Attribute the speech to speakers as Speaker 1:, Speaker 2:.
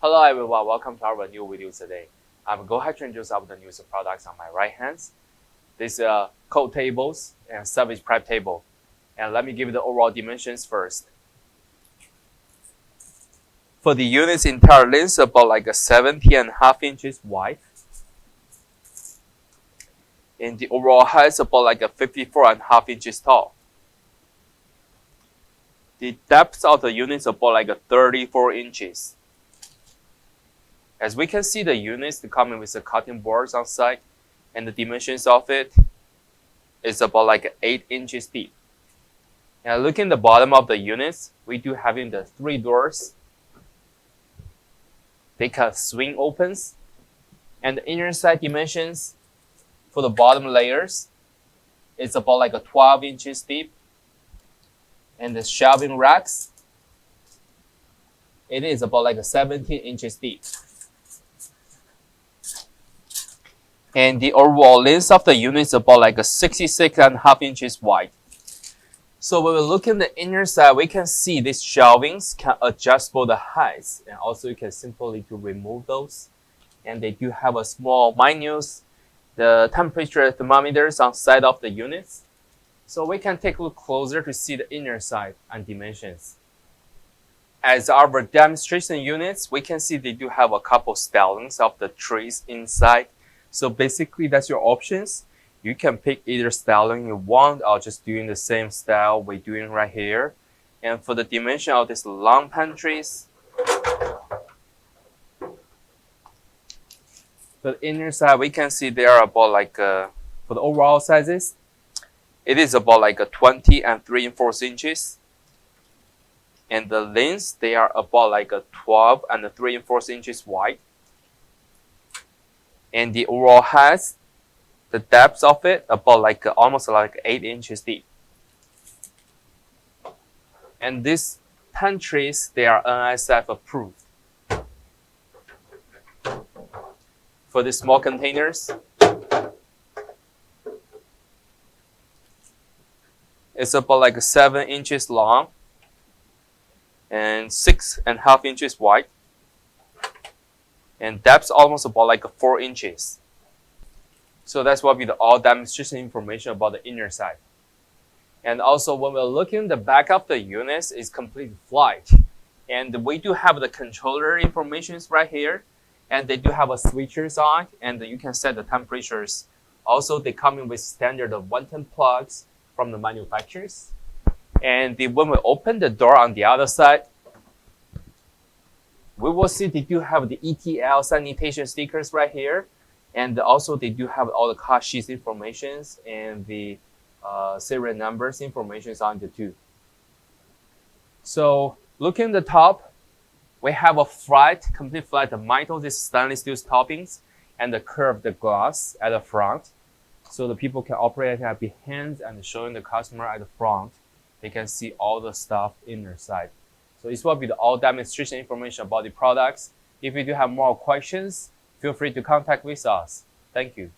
Speaker 1: Hello everyone, welcome to our new video today. I'm going to introduce some of the newest products on my right hand. These are code tables and service prep table. And let me give you the overall dimensions first. For the unit's entire length, about like a 70.5 inches wide. And the overall height is about like a 54.5 inches tall. The depth of the unit is about like a 34 inches. As we can see, the units coming with the cutting boards on site, and the dimensions of it is about like 8 inches deep. And looking at the bottom of the units, we do having the 3 doors. They can swing opens, and the inner side dimensions for the bottom layers is about like a 12 inches deep. And the shelving racks, it is about like a 17 inches deep. And the overall length of the unit is about like a 66.5 inches wide. So when we look in the inner side, we can see these shelvings can adjust for the heights, and also you can simply to remove those. And they do have a small minus, the temperature thermometers on side of the units. So we can take a look closer to see the inner side and dimensions. As our demonstration units, we can see they do have a couple stylings of the trays inside. So basically, that's your options. You can pick either styling you want or just doing the same style we're doing right here. And for the dimension of these long pantries, the inner side, we can see they are about like, for the overall sizes, it is about like a 20 and 3/4 inches. And the lengths, they are about like a 12 and 3/4 inches wide. And the overall height, the depth of it, about like almost like 8 inches deep. And these pantries, they are NSF approved. For the small containers, it's about like 7 inches long and 6.5 inches wide. And depth almost about like 4 inches. So that's what will be the all demonstration information about the inner side. And also when we're looking, the back of the units is completely flat. And we do have the controller informations right here. And they do have a switchers on, and you can set the temperatures. Also, they come in with standard 110 plugs from the manufacturers. And when we open the door on the other side, we will see they do have the ETL sanitation stickers right here. And also they do have all the cost sheets informations and the serial numbers informations on the two. So looking at the top, we have a flat, complete flat metal, this stainless steel toppings, and the curved glass at the front. So the people can operate at behind and showing the customer at the front. They can see all the stuff inner side. So this will be the all demonstration information about the products. If you do have more questions, feel free to contact with us. Thank you.